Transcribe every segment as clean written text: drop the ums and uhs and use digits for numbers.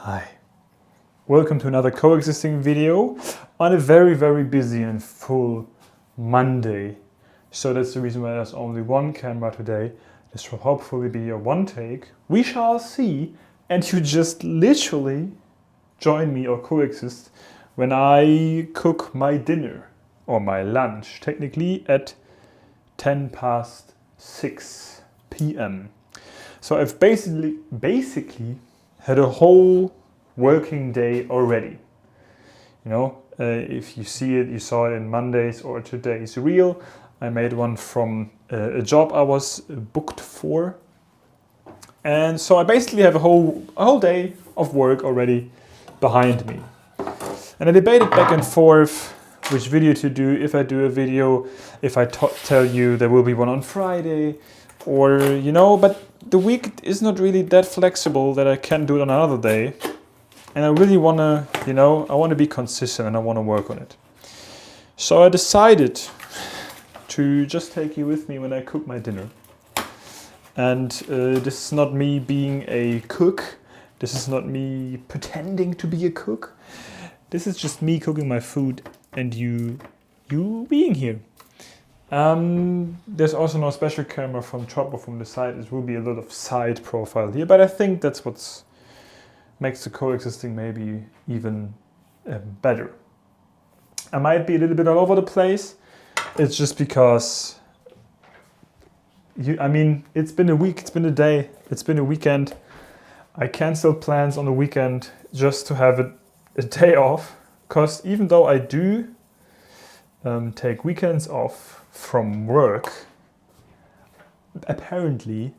Hi, welcome to another coexisting video on a very busy and full Monday. So that's the reason why there's only one camera today. This will hopefully be a one take. We shall see. And you just literally join me or coexist when I cook my dinner or my lunch, technically at 10 past 6 p.m. So I've basically had a whole working day already. You know, if you see it, you saw it in Monday's or today's reel. I made one from a job I was booked for. And so I basically have a whole day of work already behind me. And I debated back and forth which video to do, if I do a video, if I tell you there will be one on Friday, or, you know, but the week is not really that flexible that I can do it on another day. And I really want to, you know, I want to be consistent and I want to work on it. So I decided to just take you with me when I cook my dinner. And this is not me being a cook. This is not me pretending to be a cook. This is just me cooking my food and you being here. There's also no special camera from top or from the side. It will be a lot of side profile here, but I think that's what makes the coexisting maybe even better. I might be a little bit all over the place. It's just because it's been a week, it's been a day, it's been a weekend. I canceled plans on the weekend just to have a day off, because even though I do take weekends off from work, apparently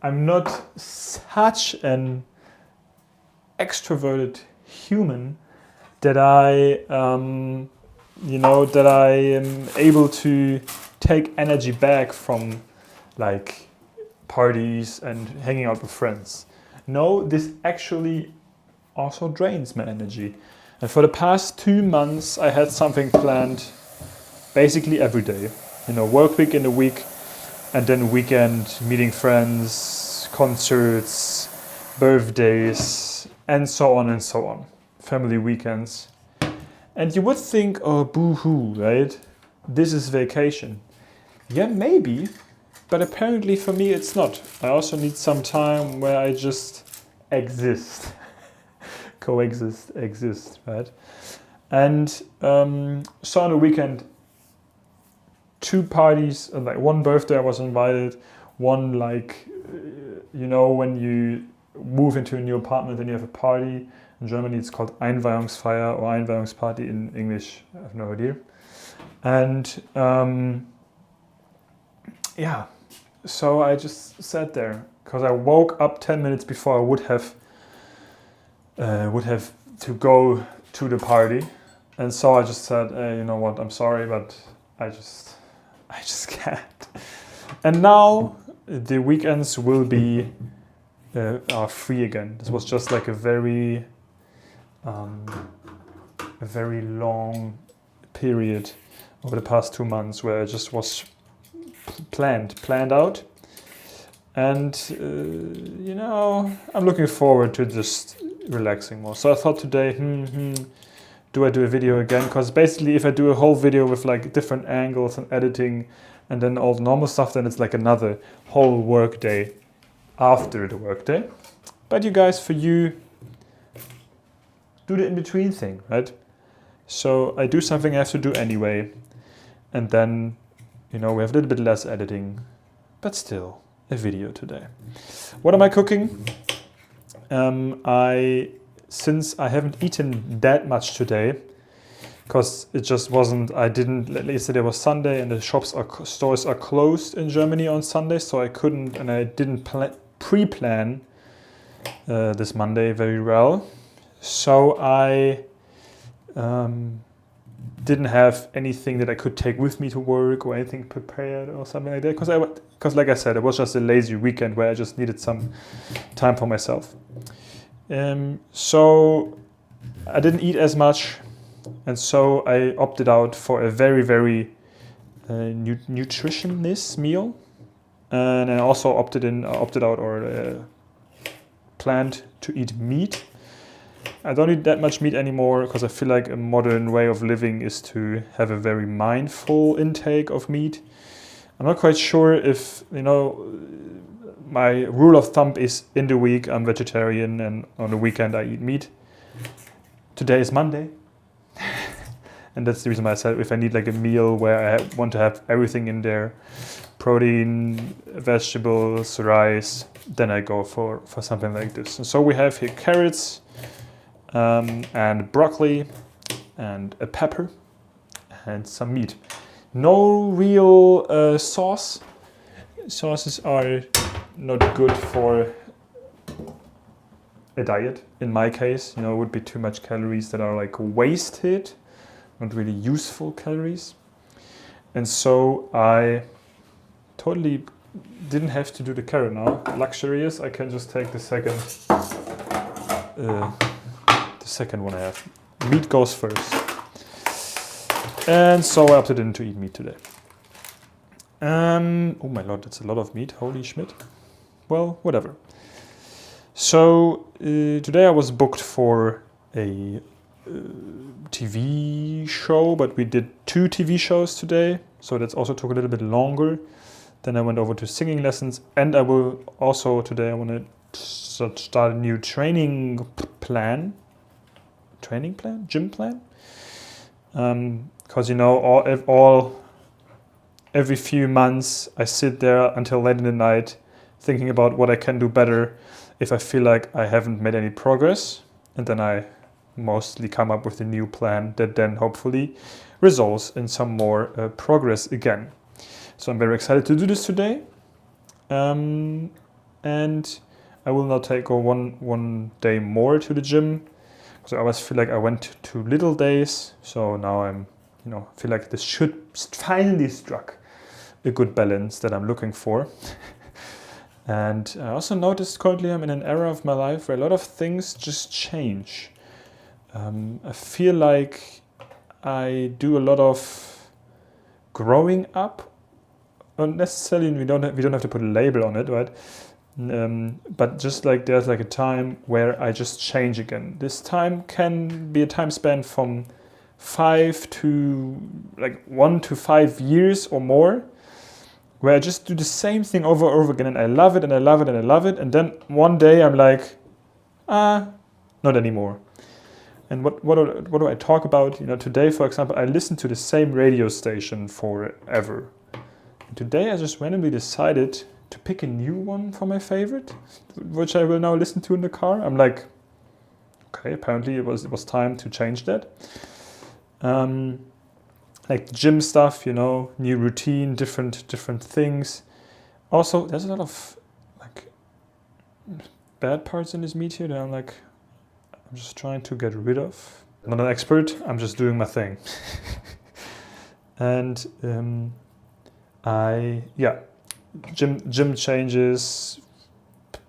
I'm not such an extroverted human that I am able to take energy back from like parties and hanging out with friends. No, this actually also drains my energy. And for the past 2 months, I had something planned basically every day. You know, work week in the week, and then weekend, meeting friends, concerts, birthdays, and so on and so on. Family weekends. And you would think, oh, boo-hoo, right? This is vacation. Yeah, maybe. But apparently for me it's not. I also need some time where I just exist. Coexist, exist, right? And so on the weekend, 2 parties, like one birthday I was invited, one when you move into a new apartment and you have a party. In Germany it's called Einweihungsfeier or Einweihungsparty in English, I have no idea. And so I just sat there because I woke up 10 minutes before I would have to go to the party, and so I just said, you know what, I'm sorry, but I just can't. And now the weekends will be are free again. This was just like a very long period over the past 2 months where it just was planned out, and I'm looking forward to just relaxing more. So I thought today, do I do a video again? Because basically if I do a whole video with like different angles and editing and then all the normal stuff, then it's like another whole work day after the work day. But you guys, for you, do the in-between thing, right? So I do something I have to do anyway, and then we have a little bit less editing, but still a video today. What am I cooking? Since I haven't eaten that much today, because it just wasn't, yesterday was Sunday and the stores are closed in Germany on Sunday, so I couldn't, and I didn't pre-plan this Monday very well. So I didn't have anything that I could take with me to work or anything prepared or something like that, because like I said, it was just a lazy weekend where I just needed some time for myself. So I didn't eat as much, and so I opted out for a very nutritionist meal, and I also planned to eat meat. I don't eat that much meat anymore because I feel like a modern way of living is to have a very mindful intake of meat. I'm not quite sure if, my rule of thumb is in the week I'm vegetarian and on the weekend I eat meat. Today is Monday. And that's the reason why I said if I need like a meal where I want to have everything in there, protein, vegetables, rice, then I go for something like this. And so we have here carrots and broccoli and a pepper and some meat. No real sauce. Sauces are not good for a diet, in my case. It would be too much calories that are like wasted, not really useful calories. And so I totally didn't have to do the carrot now. Luxury is I can just take the second one I have. Meat goes first. And so I opted in to eat meat today. Oh my lord, that's a lot of meat. Holy Schmidt. Well, whatever. So today I was booked for a TV show, but we did 2 TV shows today. So that's also took a little bit longer. Then I went over to singing lessons, and I will also today I want to start a new gym plan. Because every few months I sit there until late in the night thinking about what I can do better if I feel like I haven't made any progress, and then I mostly come up with a new plan that then hopefully results in some more progress again. So I'm very excited to do this today, and I will now go one day more to the gym. So I always feel like I went too little days, so now I'm, feel like this should finally struck a good balance that I'm looking for. And I also noticed currently I'm in an era of my life where a lot of things just change. I feel like I do a lot of growing up. Not necessarily, we don't have to put a label on it, right? But just like there's like a time where I just change again. This time can be a time span from 1 to 5 years or more, where I just do the same thing over and over again, and I love it and I love it and I love it, and then one day I'm like, not anymore. And what do I talk about? Today, for example, I listened to the same radio station forever. And today I just randomly decided to pick a new one for my favorite, which I will now listen to in the car. I'm like, okay, apparently it was time to change that. Like gym stuff, new routine, different things. Also, there's a lot of like bad parts in this meat here that I'm just trying to get rid of. I'm not an expert, I'm just doing my thing. And gym changes,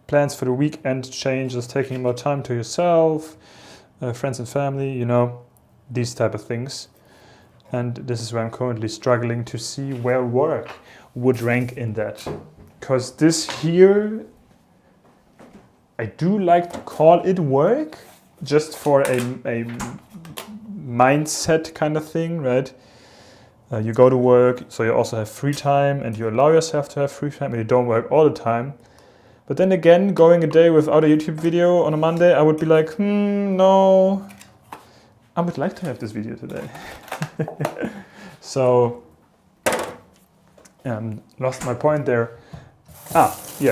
plans for the weekend changes, taking more time to yourself, friends and family, these type of things. And this is where I'm currently struggling to see where work would rank in that. Because this here, I do like to call it work, just for a mindset kind of thing, right? You go to work, so you also have free time, and you allow yourself to have free time, and you don't work all the time. But then again, going a day without a YouTube video on a Monday, I would be like, no, I would like to have this video today. So, lost my point there.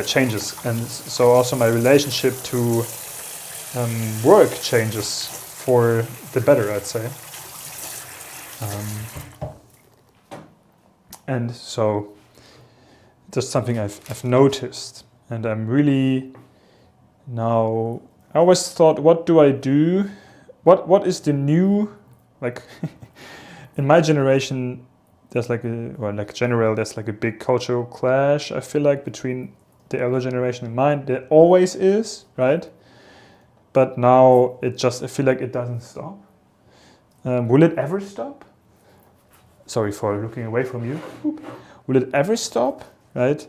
Changes. And so also my relationship to work changes for the better, I'd say. And so just something I've noticed, and I'm really now, I always thought, what do I do? What is the new, like in my generation, there's there's like a big cultural clash, I feel like, between the elder generation and mine. There always is, right? But now I feel like it doesn't stop. Will it ever stop? Sorry for looking away from you. Will it ever stop, right?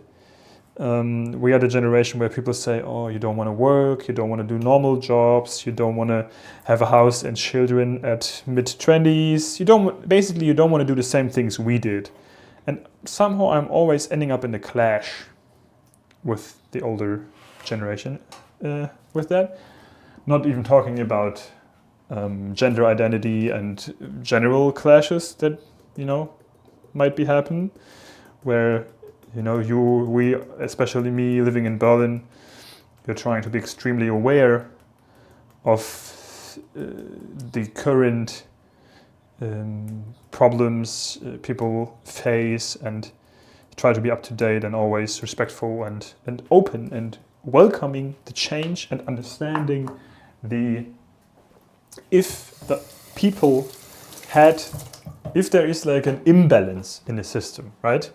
We are the generation where people say, oh, you don't want to work, you don't want to do normal jobs, you don't want to have a house and children at mid-20s. You don't want to do the same things we did. And somehow I'm always ending up in a clash with the older generation with that. Not even talking about gender identity and general clashes that, might be happen, where we, especially me living in Berlin, you're trying to be extremely aware of the current problems people face and try to be up to date and always respectful and open and welcoming the change and understanding if there is like an imbalance in the system, right?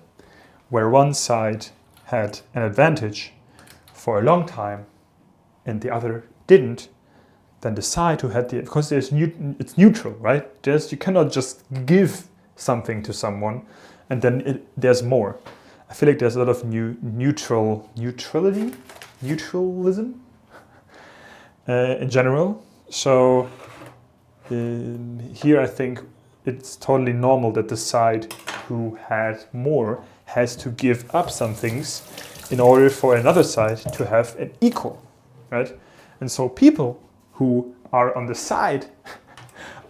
Where one side had an advantage for a long time and the other didn't, then the side who had because it's neutral, right? You cannot just give something to someone and then there's more. I feel like there's a lot of neutralism in general. So here I think it's totally normal that the side who had more has to give up some things in order for another side to have an equal, right? And so people who are on the side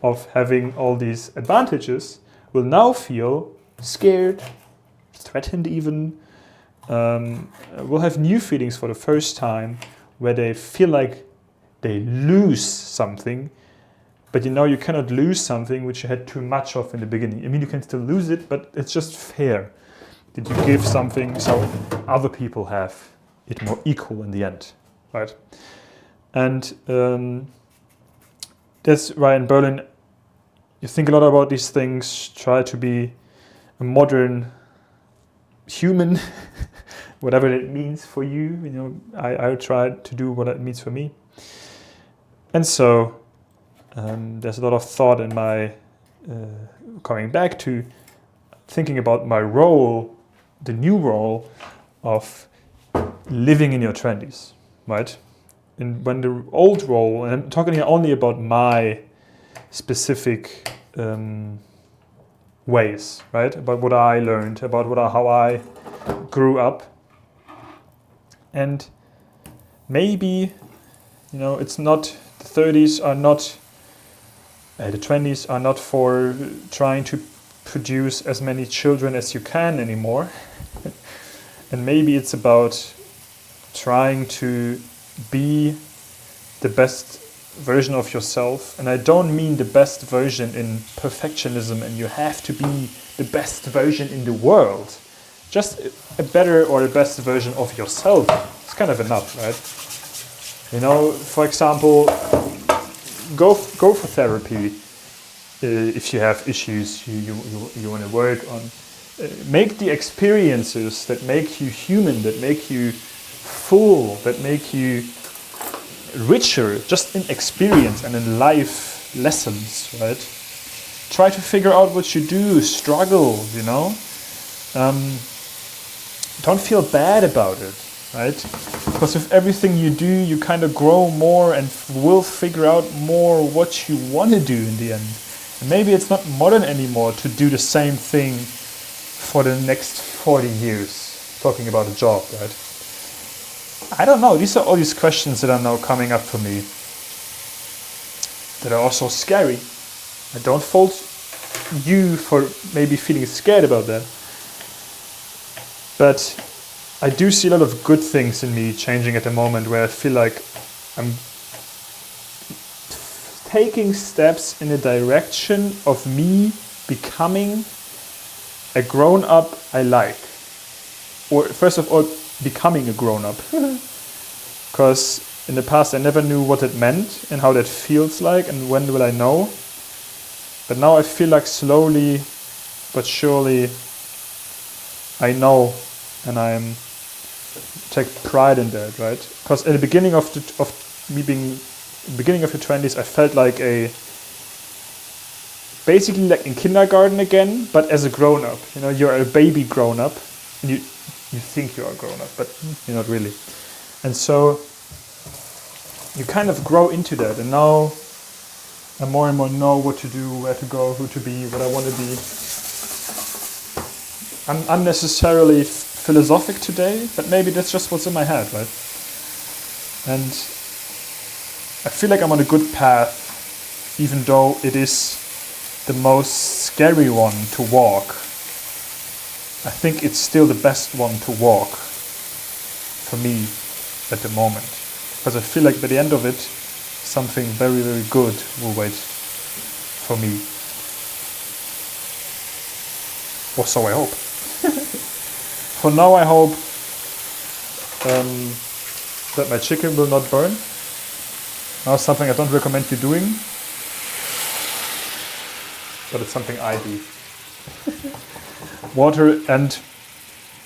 of having all these advantages will now feel scared, threatened even, will have new feelings for the first time where they feel like they lose something, but you cannot lose something which you had too much of in the beginning. I mean, you can still lose it, but it's just fair that you give something so other people have it more equal in the end, right? And that's why in Berlin you think a lot about these things, try to be a modern human, whatever it means for you. I try to do what it means for me. And so there's a lot of thought in my coming back to thinking about my role, the new role of living in your 20s, right? And when the old role, and I'm talking here only about my specific ways, right? About what I learned, about how I grew up. And maybe, it's not, the 30s are not, the 20s are not for trying to produce as many children as you can anymore. And maybe it's about trying to be the best version of yourself. And I don't mean the best version in perfectionism and you have to be the best version in the world. Just a better or the best version of yourself. It's kind of enough, right? For example, go for therapy if you have issues you want to work on. Make the experiences that make you human, that make you full, that make you richer, just in experience and in life lessons, right? Try to figure out what you do, struggle, don't feel bad about it, right? Because with everything you do, you kind of grow more and will figure out more what you want to do in the end. And maybe it's not modern anymore to do the same thing for the next 40 years, talking about a job, right? I don't know. These are all these questions that are now coming up for me that are also scary. I don't fault you for maybe feeling scared about that. But I do see a lot of good things in me changing at the moment where I feel like I'm taking steps in the direction of me becoming a grown-up I like. Or first of all, becoming a grown-up. Because in the past I never knew what it meant and how that feels like and when will I know. But now I feel like slowly but surely I know, and I take pride in that, right? Because at the beginning of the 20s, I felt like basically like in kindergarten again, but as a grown-up. You're a baby grown-up, and you think you are grown up, but you're not really. And so you kind of grow into that, and now I more and more know what to do, where to go, who to be, what I want to be. I'm unnecessarily philosophic today, but maybe that's just what's in my head, right? And I feel like I'm on a good path, even though it is the most scary one to walk. I think it's still the best one to walk for me at the moment, because I feel like by the end of it, something very, very good will wait for me. Or so I hope. For now, I hope that my chicken will not burn. Now, something I don't recommend you doing, but it's something I do. Water and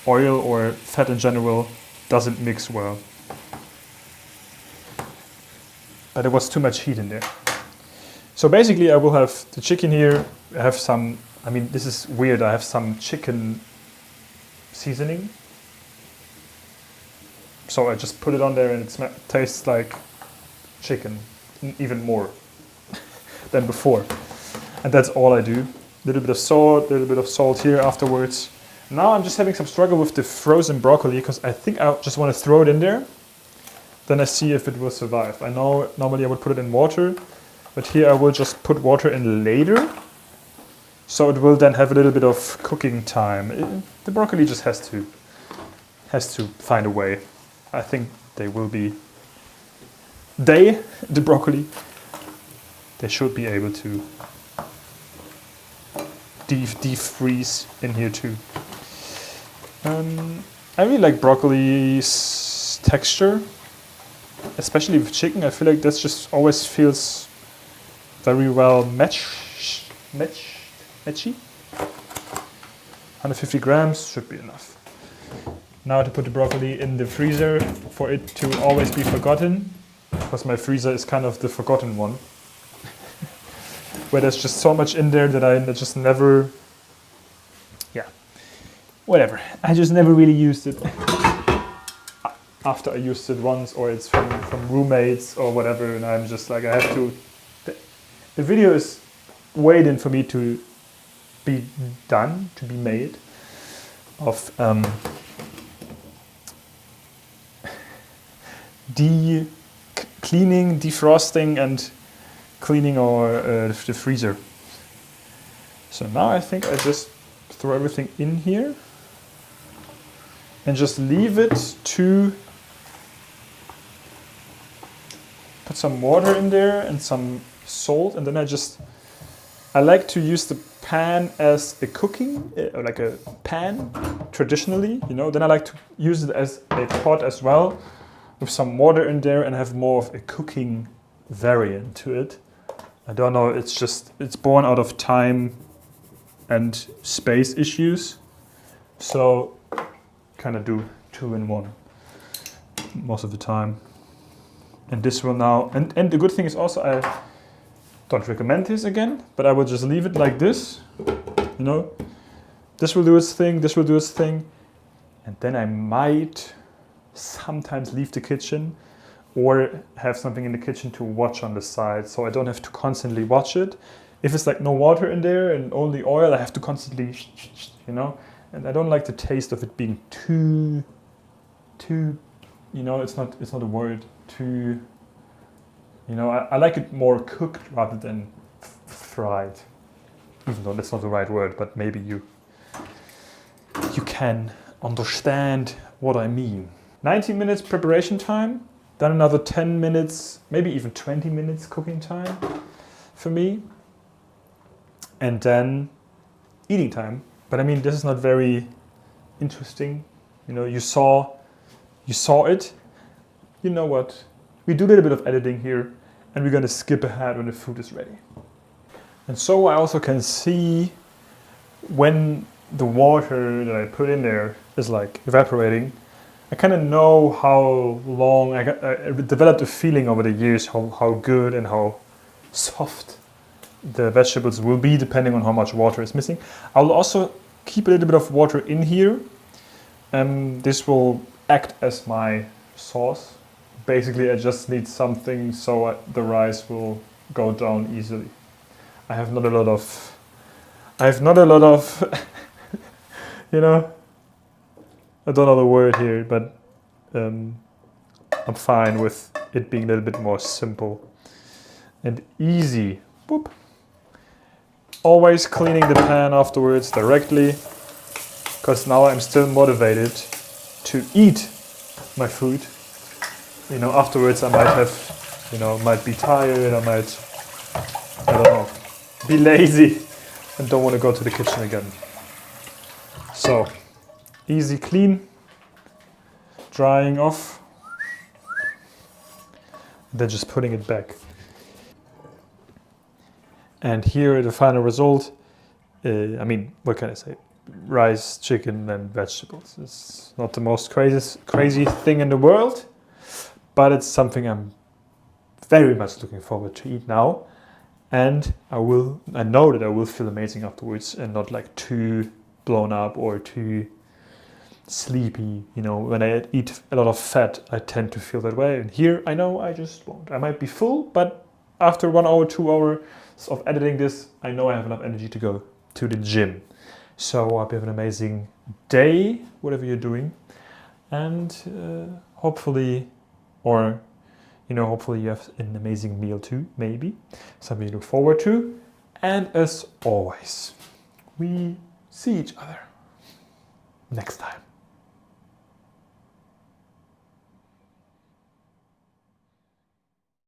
oil or fat in general doesn't mix well. But there was too much heat in there. So basically I will have the chicken here, I have some, I mean this is weird, I have some chicken seasoning. So I just put it on there and it tastes like chicken, even more than before. And that's all I do. A little bit of salt here afterwards. Now I'm just having some struggle with the frozen broccoli because I think I just want to throw it in there. Then I see if it will survive. I know normally I would put it in water, but here I will just put water in later. So it will then have a little bit of cooking time. The broccoli just has to find a way. I think they will be, the broccoli, they should be able to defreeze in here too. I really like broccoli's texture, especially with chicken. I feel like that just always feels very well matchy. 150 grams should be enough. Now to put the broccoli in the freezer for it to always be forgotten, because my freezer is kind of the forgotten one, where there's just so much in there that I just never, whatever. I just never really used it. After I used it once, or it's from roommates or whatever, and I'm just like, I have to, the video is waiting for me to be done, to be made, of cleaning, defrosting, and cleaning the freezer. So now I think I just throw everything in here and just leave it to put some water in there and some salt, and then I like to use the pan as a cooking, like a pan traditionally, then I like to use it as a pot as well, with some water in there, and have more of a cooking variant to it. I don't know, it's born out of time and space issues. So kind of do 2 in 1 most of the time. And this will now, and the good thing is also, I don't recommend this again, but I will just leave it like this, This will do its thing, this will do its thing. And then I might sometimes leave the kitchen or have something in the kitchen to watch on the side, so I don't have to constantly watch it. If it's like no water in there and only oil, I have to constantly, and I don't like the taste of it being too, it's not a word, too, I like it more cooked rather than fried, even though that's not the right word, but maybe you can understand what I mean. 19 minutes preparation time, then another 10 minutes, maybe even 20 minutes cooking time for me, and then eating time. But I mean, this is not very interesting. You saw it. You know what? We do a little bit of editing here, and we're gonna skip ahead when the food is ready. And so I also can see when the water that I put in there is like evaporating. I kind of know how long, I developed a feeling over the years how good and how soft the vegetables will be depending on how much water is missing. I'll also keep a little bit of water in here and this will act as my sauce. Basically, I just need something so the rice will go down easily. I have not a lot of, you know, I don't know the word here, but I'm fine with it being a little bit more simple and easy. Boop. Always cleaning the pan afterwards directly, because now I'm still motivated to eat my food. You know, afterwards I might have, you know, might be tired, I don't know, be lazy and don't want to go to the kitchen again. So, easy clean, drying off, then just putting it back. And here the final result, I mean, what can I say? Rice, chicken and vegetables. It's not the most crazy thing in the world, but it's something I'm very much looking forward to eat now. And I know that I will feel amazing afterwards and not like too blown up or too sleepy. You know, when I eat a lot of fat, I tend to feel that way. And here, I know I just won't. I might be full, but after 1 hour, 2 hours of editing this, I know I have enough energy to go to the gym. So I hope you have an amazing day, whatever you're doing. And hopefully you have an amazing meal too, maybe. Something you look forward to. And as always, we see each other next time.